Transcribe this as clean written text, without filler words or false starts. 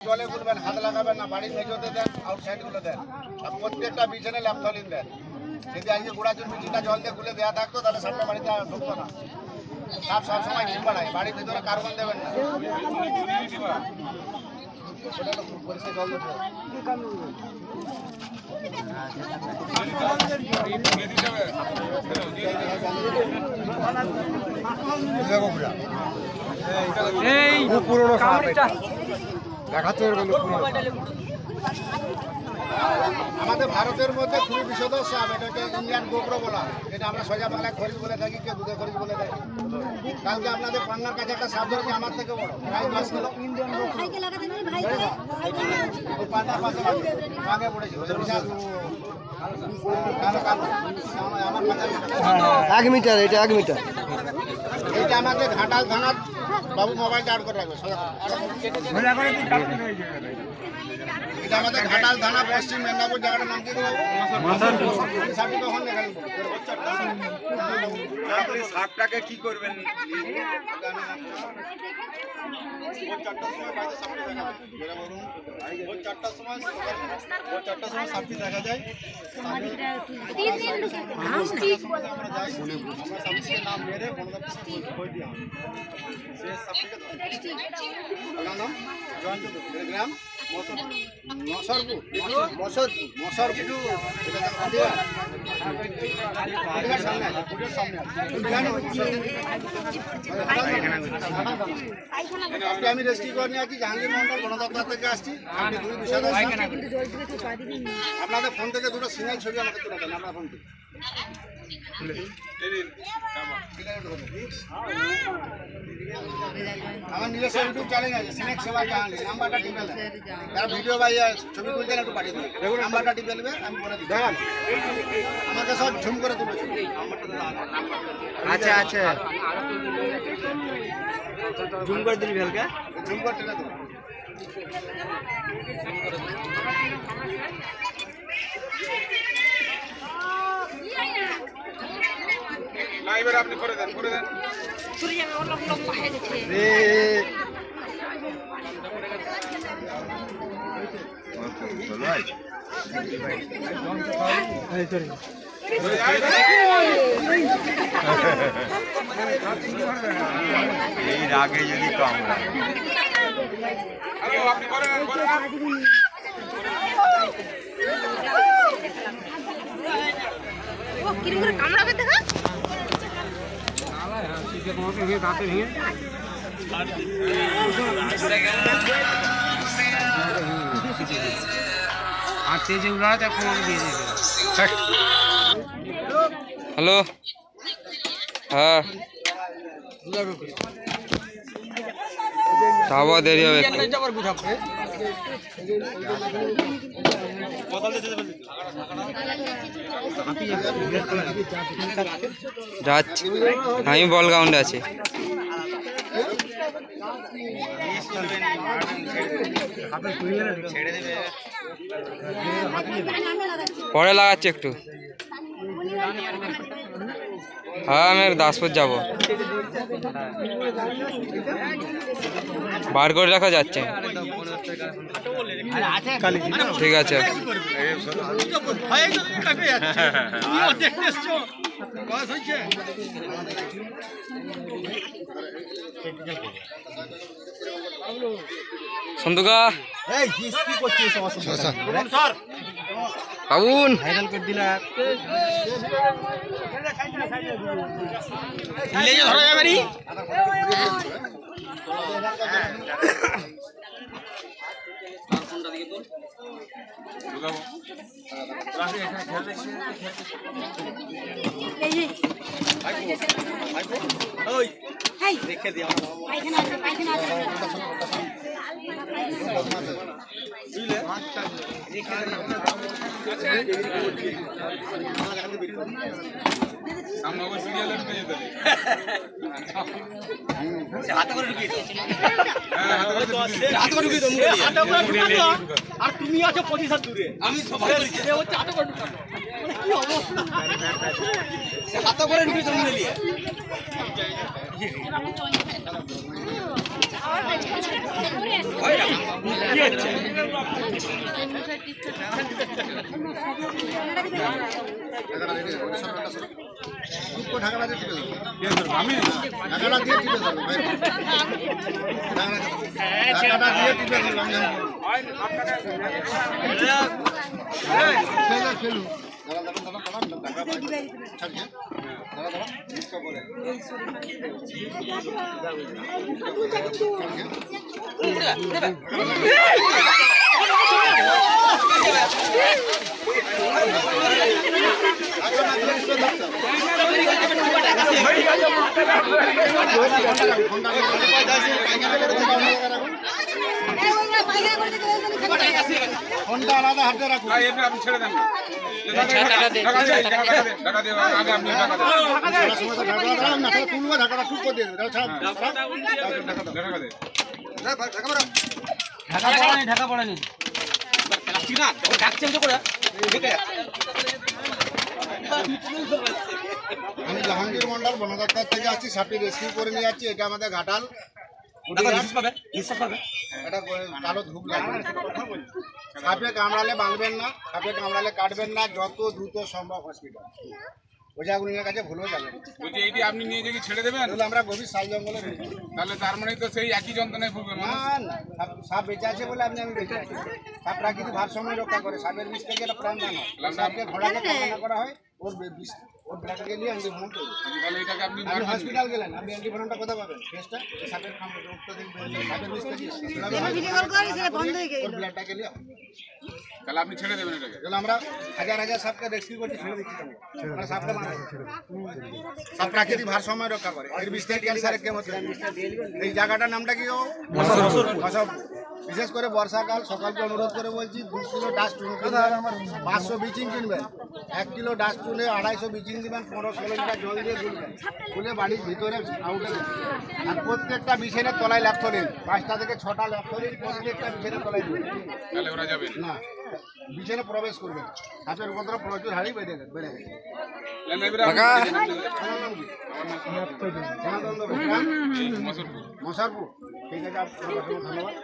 জলে গুলবেন, হাত লাগাবেন না, বাড়ির মেঝোতে দেন, আউটসাইডগুলো দেন। আর প্রত্যেকটা বিছানে ল্যাপথলিন দেন। যদি আজকে গোড়াচুর মিচিটা জল দিয়ে গুলে দেওয়া থাকতো তাহলে সাপটা বাড়িতে ঢুকতো না। সাপ সবসময় ডিম বাড়ায়, বাড়ির ভিতরে কার্বন দেবেন না। পরিষ্কার জল দেবো। পুরোনো আমাদের ভারতের মধ্যে খুবই বিশদ সাপ, এটাকে ইন্ডিয়ান গোপ্রো বলা। এটা আমরা সোজা বাংলায় খরিজ বলে থাকি, কেউ দুধে খরিজ বলে থাকি। কালকে আপনাদের পান্নার কাছে একটা সাপ ধরেছে আমার থেকে বড়, প্রায় 10 কিলো। ওই পান্নার পাশে ভাঙে পড়েছে, বিশাল। 1 মিটার, এটা 1 মিটার। এইটা আমাদের ঘাটাল থানার বাবু মোবাইলটা আট করে রাখবে। এটা আমাদের ঘাটাল থানা, পশ্চিম মেদিনীপুর। জায়গাটার নাম কি? সাপটাকে কি করবেন? চারটার সময় সাপটি দেখা যায়। নাম মেরে নাম গ্রাম আমি রেস্ট্রি করে নিয়ে আছি, জাহাঙ্গীর মন্ডল গণদপ্তর থেকে আসছি। আপনাদের ফোন থেকে দুটো সিঙ্গেল ছবি আমাকে তুলে দেন, আপনার ফোন থেকে। আমার নিজস্ব ইউটিউব চ্যানেল আছে, সিনেক্স সেবা জাহাঙ্গীর। নাম্বারটা টিপে দেন, যারা ভিডিও বা ছবি তুলতে একটু পাঠিয়ে দেবেন। নাম্বারটা টিপে নেবে, আমি বলে দিই। আমাকে সব ঝুম করে তুলেছি। আচ্ছা আচ্ছা, জুম করে দিবি হালকা, ঝুম করে টেনে দেবো। না এবার আপনি করে দেন, করে দেন। এই রাগে যদি কম আপনি করে দেন, করে দেন। হ্যালো, হ্যাঁ যাবো, দেরি হবে। যাচ্ছি, আমি বল গ্রাউন্ডে আছি। পরে লাগাচ্ছি একটু। হ্যাঁ আমি দাসপুর যাবো, বার করে রাখা যাচ্ছে। ঠিক আছে। সন্তুকা বাবুন ভাইরাল করে দিলা, ধরা যাবে নি। দেখে দিও। আর তুমি আছো 25 দূরে, আমি সবাই হাতে করে ঢুকে জমি নিয়ে ঢাকাটা দিয়ে টিপে ধরো। আমি ঢাকাটা দিয়ে টিপে ধরো ভাই। ঢাকাটা দিয়ে টিপে ধরো। আমি খেলু ফোনটা আলাদা হাতে রাখুন। ভাই এমনি আপনি ছেড়ে দেন না। টাকা দে, টাকা দে, টাকা দে, আগে আপনি টাকা দেন। তুলবো ঢাকাটা ঠিক করে দিয়ে দেবে। টাকা দে। ঢাকা পড়েনি আমি জাহাঙ্গীর মন্ডল বন দপ্তর থেকে আসছি, সাপটি রেস্কিউ করে নিয়ে যাচ্ছি। এটা আমাদের ঘাটাল এটা কালো ধূপ লাগবে। সাপে কামড়ালে বাঁধবেন না, সাপে কামড়ালে কাটবেন না, যত দ্রুত সম্ভব হসপিটাল। ওঝাগুলির কাছে ভুলেও যাবেন। বলছি এইটি আপনি নিয়ে গিয়ে ছেড়ে দেবেন, তাহলে আমরা গভীর শাল জঙ্গলে রয়েছি। তাহলে তার মানে তো সেই একই যন্ত্রণায় ভুগবে না মানুষ। না, সাপ বেঁচে আছে বলে আমি বেঁচে আছি। সাপ প্রাকৃতিক ভারসাম্য রক্ষা করে। সাপের বিষ থেকে এটা প্রাণদান হয়। সাপকে ঘোড়াকে কামনা করা হয়, ওর বিষ ওর ব্লাডকে নিয়ে অ্যান্টিভেনম তৈরি। তাহলে এটাকে আপনি আপনি হসপিটাল গেলেন, আপনি অ্যান্টিভেনমটা কোথায় পাবেন? টেস্টটা সাপের সাপের বিষ থেকে ওর ব্লাডটাকে নিয়ে। তাহলে আপনি ছেড়ে দেবেন এটাকে। তাহলে আমরা হাজার হাজার সাপকে রেস্কিউ করছি, ছেড়ে দিচ্ছি। আমরা সাপকে মারা সাপ প্রাকৃতিক ভারসাম্য রক্ষা করে। এর বিষ থেকে ক্যান্সারের কেমন এই জায়গাটার নামটা কি? বিশেষ করে বর্ষাকাল। সকালকে অনুরোধ করে বলছি, 2 কিলো ডাস্টবিন কিনবেন, 500 ব্লিচিং কিনবেন, 1 কিলো ডাস্টবিনে 250 ব্লিচিং দিবেন, 15-16 লিটার জল দিয়ে গুলবেন, গুলে বাড়ির ভিতরে আউটে দেবেন। আর প্রত্যেকটা বিছানের তলায় ল্যাপথলিন, 5টা থেকে 6টা ল্যাপথলিন প্রত্যেকটা বিছানের তলায় দিবেন। তাহলে ওরা যাবেন না, বিছানে প্রবেশ করবেন। সাপের উপদ্রব প্রচুর হারেই বেড়ে গেছে। মশারপুর, ঠিক আছে, ধন্যবাদ।